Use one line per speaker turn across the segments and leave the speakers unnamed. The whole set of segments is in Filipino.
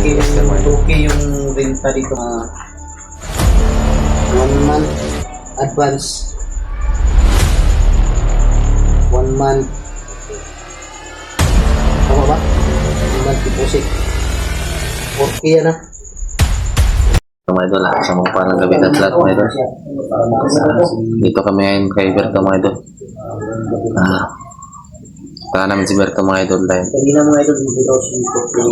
2K yung renta dito. 1 month advance. 1 month. Tama ba? 1 month deposit. 4K yan ah.
Mga idol, sa mga parang gabi at lahat mga idol. Dito kami ngayon kay Berto mga idol. Para namin si Berto mga idol dahil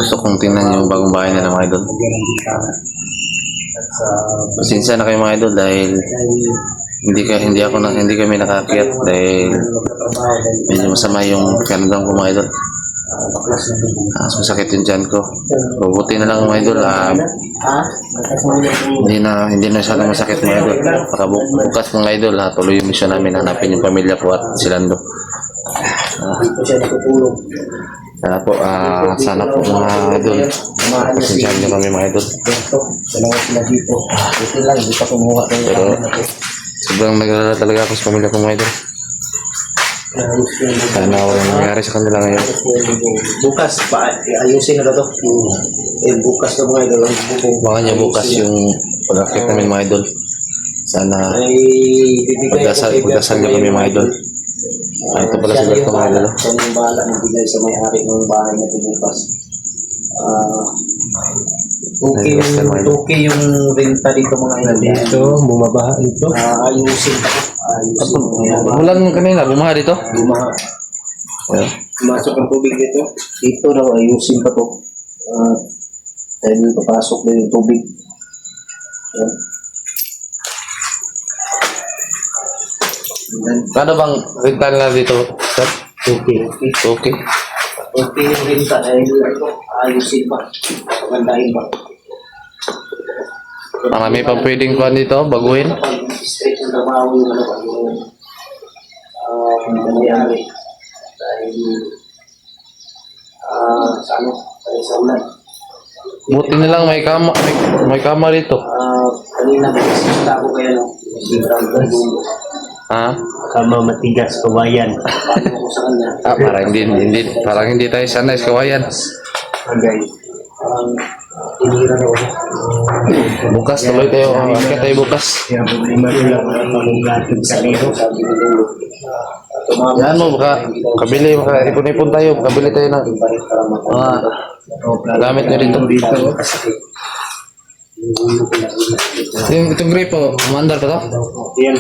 gusto kong tingnan yung bagong bahay na mga idol. Pasensya na kayo mga idol dahil hindi kami nakaakyat dahil medyo masama yung kanadang ko mga idol. Masakit yung dyan ko. Buti na lang mga idol, hindi na siya masakit mga idol. Para bukas mga idol, tuloy yung mission namin, hanapin yung pamilya ko at si Lando. Sana po mga idol, pasensyahan nyo kami mga idol. Pero sobrang nag-alala talaga ako sa pamilya ko mga idol. Sana walang nangyari sa kanila ngayon.
Bukas pa, ayusin na to. Bukas na mga idol.
Baka niya bukas yung pag-akit namin mga idol. Sana pagdasal niyo kami mga idol. Ito pala si Berto mga idol.
Siya yung bahala magbigay sa may-ari ng bahay na bukas. 2K yung renta dito mga idol.
Dito, bumabaha ito.
Ayusin pa.
Mulan kanina, bumaha dito?
Bumaha. Pumasok ang tubig dito. Dito daw ayusin pa to. Dahil papasok na yung tubig.
Kano bang renta nila dito? Sir?
2K.
Okay.
Okay yung renta dahil ayusin pa. Pagandahin pa.
Marami pa pwedeng kuhan dito, baguhin.
Straight yung trabaho yung nangyari. Dahil sa ulan.
Buti na lang may kama dito.
Kanina nagsisita ako kaya
Kama matigas kawayan.
paano ko sa kanya.
Parang hindi tayo sanay sa kawayan.
Tinira daw.
Bukas tuloy tayo, akit tayo bukas.
Kaya problema nila mga pamunggatong kanino.
Sabi ni Lolo.
Yan mo, ipon-ipon tayo, kabili tayo ng gamit nyo dito. Itong gripo, umandar pa to?
Yan.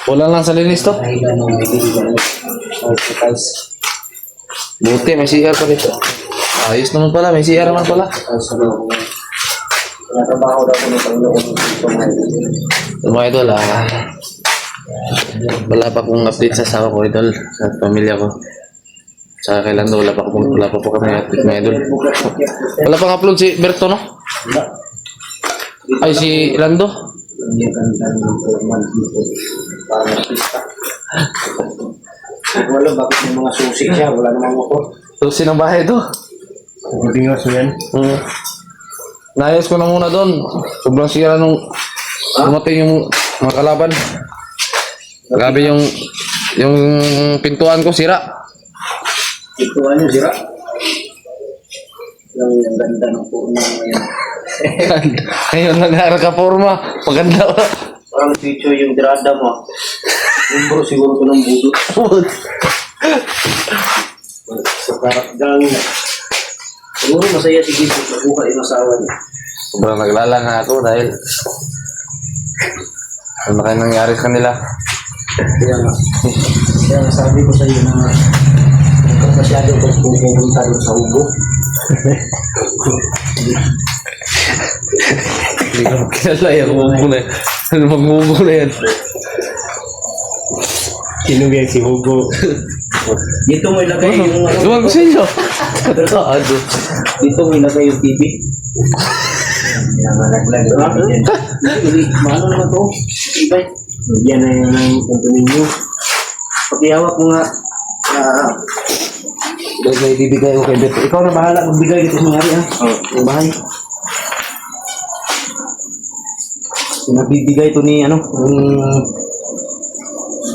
Wala lang sa linis to. Buti, may CR pa dito. Ayos naman pala, may CR naman pala.
Natrabaho daw ko ng Panginoon.
Mga idol, wala pa akong update sa asawa ko idol, sa pamilya ko. Sa kay Lando, wala pa po kami update mga idol. Wala pang upload si Berto, no? Ay, si Lando?
Wala, bakit may mga susi siya? Wala namang motor.
Susi ng bahay ito.
Tingos mo yan.
Naayos ko na muna doon. Sobrang sira nung dumating yung mga kalaban. Grabe yung pintuan ko sira.
Pintuan yung sira. Yung ganda ng forma ngayon.
Ngayon nag-arka-forma. Paganda ba?
Parang picture yung dirada mo. Yung bro, siguro ko ng budot. Sa karakgang. Siguro masaya si Giso. Nabuka yung asawa niya.
Sobrang naglala nga ako dahil ano na kayo nangyari sa kanila.
Kaya sabi ko sa iyo na huwag ka masyado kung pupunta doon sa Ubo.
Hindi ka makilala yan. Umubo na yan. Ano mag-umubo na yan?
Sino yan si Hugo?
Dito mo ilagay yung ano.
Gawag sa inyo.
Dito mo ilagay yung TV. Mahalo naman to. Ibay.
Yan na yan ang punto ninyo.
Pakihawak mo nga. May bibigay ko kay Beto. Ikaw na bahala magbigay dito sa mga ha. Yung bahay. Nagbibigay ito ni ano.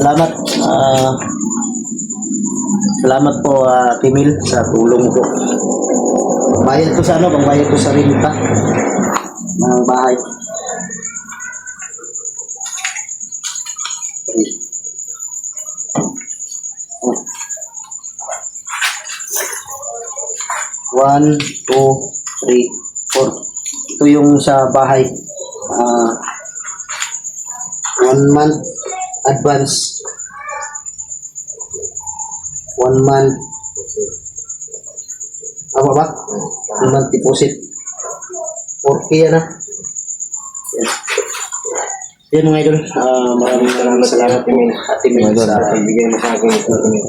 Salamat. Salamat po Timil sa tulong ko. Bayad ko sa ano, pangbayad ko sa renta ng bahay. One, two, three, four. Ito yung sa bahay. 1 month advance. 1 month. Apa ba? 1 month deposit. 4K yan na. Yan mga idol. Maraming salamat Ate Mel sa pagbigay mo sa akin.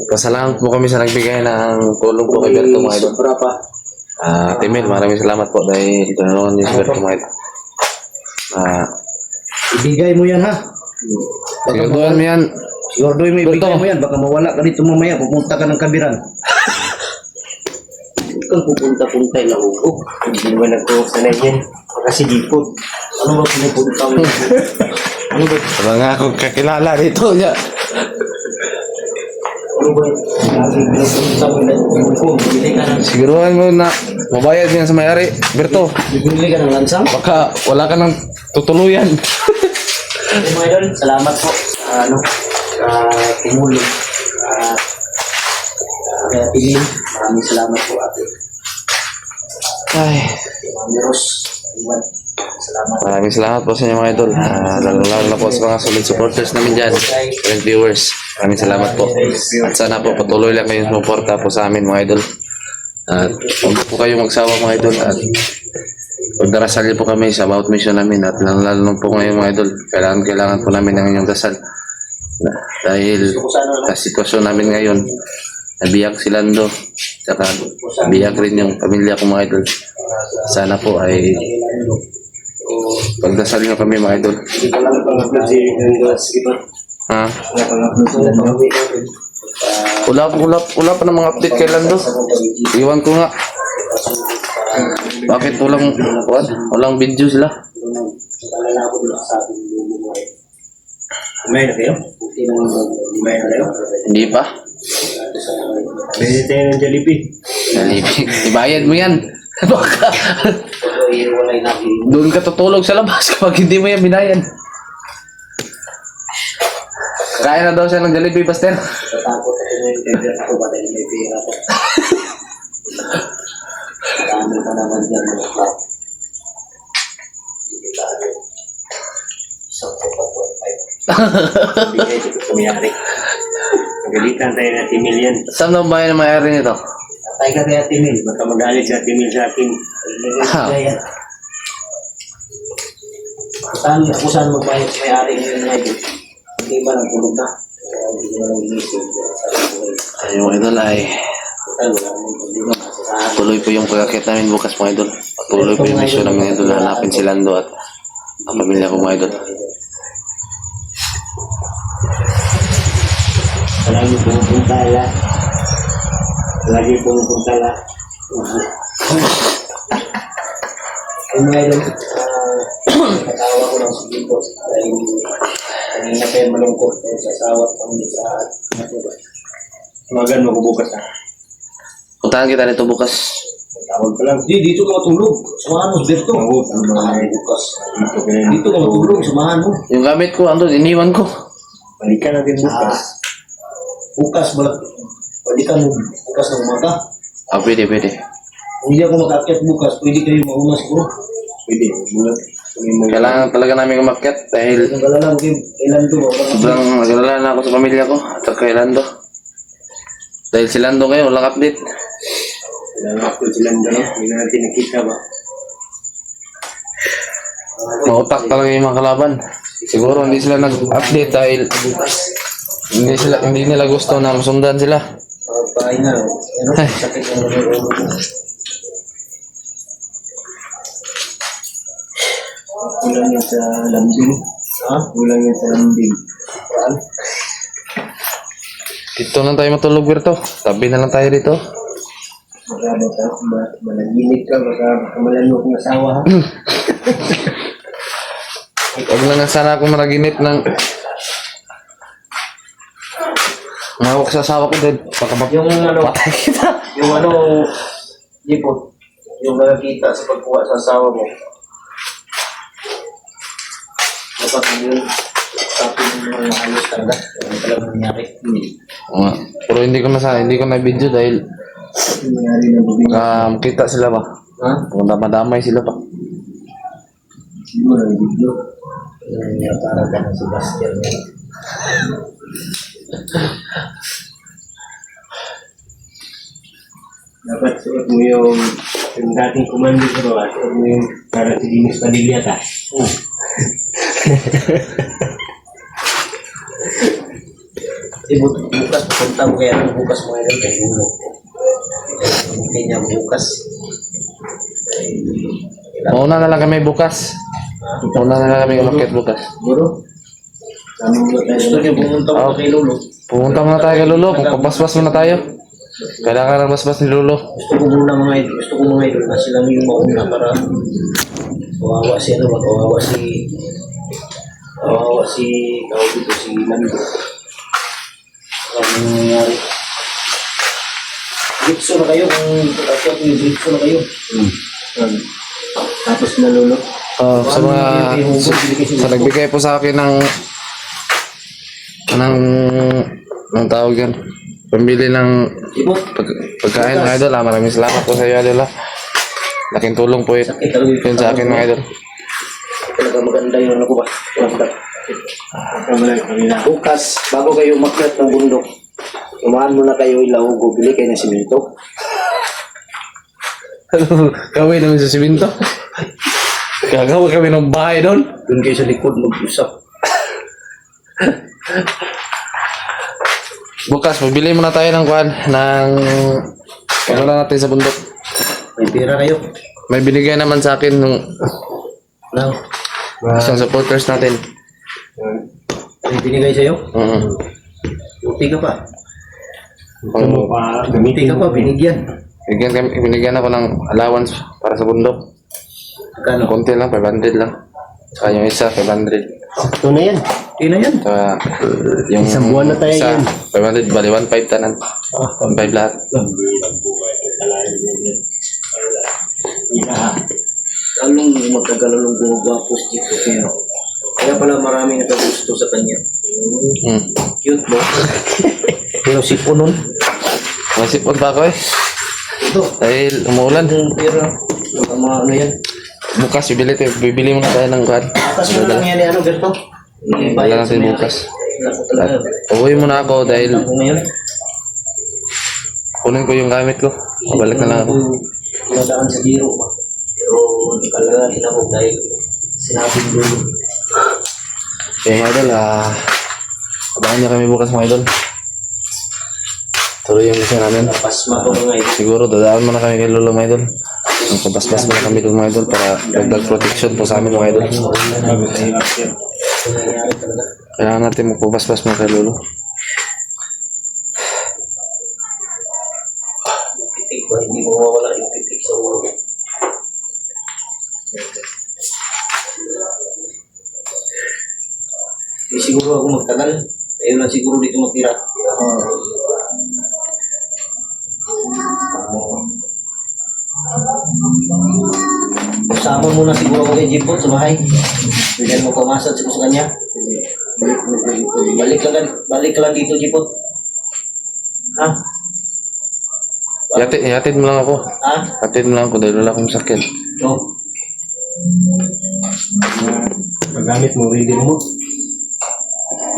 Pasalamat po kami sa nagbigay ng tulong po kay Berto mga idol.
Sobra pa.
Timil, maraming salamat po dahil tinulungan niyo si Berto mga idol.
Ibigay mo yan ha.
Siguraduhan mo yan.
Siguraduhin mo, ibigay
Berto.
mo yan. Baka mawala ka dito mamaya. Pupunta ka ng kabiran. Kung pupunta-punta lang ako.
Hindi mo na ko sanay yan. Kasi dipot.
Ano ba pinupunta mo? Ano ba?
Wala nga akong kakilala dito. Ya.
Ano ba? Lagi pinupunta mo na. Bibili ka ng...
Siguruhan mo na mabayad yan sa may-ari. Berto,
Bibili ka ng lansang?
baka wala ka ng tutuluyan.
Okay, mga idol, salamat po sa tumulong. Kaya Timil, maraming salamat po ate.
Ay,
Ma'am Ros, Iwan, salamat.
maraming salamat po sa inyo mga idol. Lalo na po sa mga solid supporters namin dyan. And viewers, maraming salamat po. At sana po patuloy lang kayong sumuporta po sa amin mga idol. At huwag po kayong magsawa mga idol. At pagdarasal niyo po kami sa bawat mission namin. At lalo po ngayon mga idol, kailangan po namin ng inyong dasal. Dahil sa sitwasyon namin ngayon, nabiyak si Lando, saka nabiyak rin yung pamilya ko mga idol. Sana po ay pagdasal nyo kami mga idol.
Hindi ko lang pang-upload si Skipper.
Ha?
Wala pang-upload si
Wala pa ng mga update kay Lando. Iwan ko nga. Bakit walang video sila?
May na kayo? May na kayo?
Hindi pa.
Pwede tayo ng Jollibee.
Ibayad mo yan. Baka doon ka tutulog sa labas kapag hindi mo yan binayad. Kaya na daw siya ng Jollibee, Pastor.
Tatakot ako ngayon kay Bert ko ba dahil may pera ko. Dami pa naman dyan mga club. Hindi tayo. Isang
Hindi kayo ito kumiyari. Magalitan tayo na Timil yan.
Saan na ba yung mayari nito?
Patay ka kaya Timil.
Baka magalit sa Timil sa akin.
Ako saan magbayad sa may-ari ngayon ngayon? Hindi ba nang tulog na? Hindi ba nang inisip?
Ay, mga idol ay
Total, wala namang problema. Masasahan.
tuloy po yung pagkakit namin bukas mga idol. Tuloy po yung mission namin idol. Hanapin si Lando at ang pamilya ko mga idol.
Lagi pumupunta la. Lagi pumupunta la.
Kung mayroon, katawa ko lang sa dito dahil kanina kayo malungkot dahil sa asawa at pamilya sa natuwa.
Tumagan mo ko bukas ha.
Puntahan kita nito bukas.
Tawag ko lang.
Hindi, dito ka matulog. Samahan mo, Berto.
Bukas. Dito ka na.
Dito ka matulog, samahan mo.
Yung gamit ko, andun, iniwan ko.
Balikan natin bukas.
Bukas, balikan mo. Bukas ng umaga.
Pwede.
Kung hindi ako makaakyat bukas, pwede kayo mauna siguro.
Pwede. Bulat.
Kailangan talaga namin umakyat dahil
Ang galala mo kailan to.
sobrang nag-alala na ako sa pamilya ko at kay Lando. Dahil si Lando ngayon, walang update.
Kailangan ako silang dalaw. Hindi na natin nakita ba?
Mautak talaga yung mga kalaban. Siguro hindi sila nag-update dahil hindi nila gusto na masundan sila.
Pahay na. Ano?
Ay.
Sakit ang ulo mo.
Kulang yan sa lambing.
Ha?
Kulang yan sa lambing.
Saan?
Dito lang tayo matulog, Berto. Tabi na lang tayo dito.
Baka malaginig ka. Baka malalok ng asawa ha.
Huwag lang na sana akong managinip ng mahawak sa asawa ko dahil baka
Yung ano,
patay kita.
yung ano, Jipot. yung nakakita sa pagkuha sa asawa mo. Dapat yun, tapos yung mga ayos talaga. Ano talaga nangyari?
Oo nga. Pero hindi ko na video dahil
Yung nangyari na bubing.
kita sila ba?
Ha?
Kung madamay sila pa.
Hindi mo lang video.
Yung talaga ng Sebastian.
Dapat suot mo yung dating kumando ko ba? Suot mo yung para si Dinis Padilla ta.
Bukas, punta mo kaya bukas mo ngayon kay Ulo. Okay niya bukas.
Mauna na lang kami bukas. Mauna na lang kami umakyat bukas.
Siguro. Sama mo na tayo.
Gusto niyo pumunta mo kay Lolo.
Pumunta muna tayo kay Lolo. Pagpaspas muna tayo. Kailangan ng basbas ni Lolo.
Gusto ko mga idol na sila yung mauna para kawawa si ano ba, kawawa si tawag dito si Lando. Ano nangyayari? Gipso na kayo kung ako yung gipso na kayo.
Tapos nalulo.
Sa mga sa nagbigay po sa akin ng tawag yan. Pambili ng
Ibot,
pagkain mga idol. Maraming salamat po sa iyo idol. Laking tulong po yun sa akin mga idol.
talaga maganda yung ano ko ba?
Tama lang kanina.
Bukas, bago kayo umakyat ng bundok, tumahan muna kayo Ilaugo, bili kayo ng simento.
Gawin namin sa siminto. Gagawa kami ng bahay doon.
Doon kayo sa likod, mag-usap.
Bukas, magbili muna tayo ng kwan. Ano lang natin sa bundok.
May pera kayo.
May binigay naman sa akin nung
Lang,
isang supporters natin.
may binigay sa'yo. Buti ka pa.
Ito mo pa
Buti
gamitin
ka pa, binigyan.
Binigyan ako ng allowance para sa bundok.
Kano?
Konti lang, 500 lang. Saka yung isa, 500.
Ito na yan.
Ina yan.
Saka yung
Isang buwan na tayo
isa,
yan.
500, bali 1.5 tanan. 1.5 lahat.
Anong magkagalong gumagwapos dito pero kaya pala maraming nakagusto sa kanya. Cute mo. Pero si Punon.
Masipon pa ako eh.
Ito.
Dahil umuulan.
Yung pera. Yung mga ano yan.
Bukas, bibili muna tayo ng kwan.
Kasi mo lang yan ano ganito.
Wala natin bukas.
Wala ko talaga.
Uwi muna ako dahil
Ako ngayon.
kunin ko yung gamit ko. Mabalik na lang ako.
Nadaan sa biro ba? Pero nakalala din ako dahil sinabing dulo.
Okay mga idol, abangan niyo kami bukas mga idol. Tuloy yung mission namin.
Pasma ko mga ito.
Siguro dadaan muna kami kay Lolo mga idol. Magpabasbas muna kami doon mga idol para dagdag protection po sa amin mga idol.
Ito nangyayari talaga.
Kailangan natin magpabasbas muna kay Lolo.
Pitik ba? Hindi mo mawawala yung pitik sa ulo. Hindi siguro ako magtagal. Ayaw lang siguro dito magtira. Sama muna siguro ako kay Jipot sa bahay. Bigyan mo pamassage ko sa kanya. Balik ka lang dito, Jipot. Ha?
Ihatid mo lang ako.
Ha?
Ihatid mo lang ako dahil wala akong sakit.
No?
Paggamit mo, reader mo.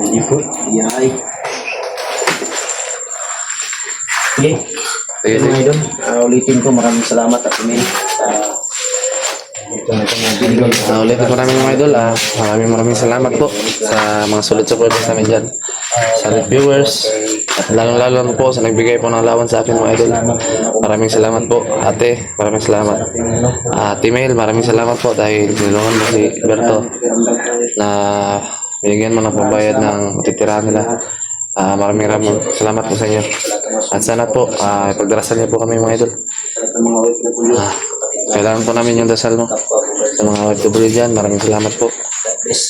Hindi po.
Yay. Okay.
Sige,
Mga
sige.
idol, ulitin ko maraming salamat at Emil sa ito na itong binigay.
Ulitin po namin mga idol. Maraming salamat po sa mga solid supporters namin dyan. Solid viewers. At lalong-lalo po sa nagbigay po ng allowance sa akin mga idol. Maraming salamat po. Ate, maraming salamat. Timel, maraming salamat po dahil nilungan mo si Berto na binigyan mo ng pambayad ng matitirahan nila. Maraming salamat po sa inyo. At sana po, ipagdarasal niyo po kami mga idol.
Sa mga OFW,
Kailangan po namin yung dasal mo. Sa mga OFW dyan, maraming salamat po.
God bless.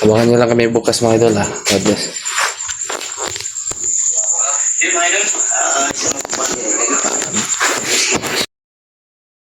Abangan niyo lang kami bukas mga idol. God bless.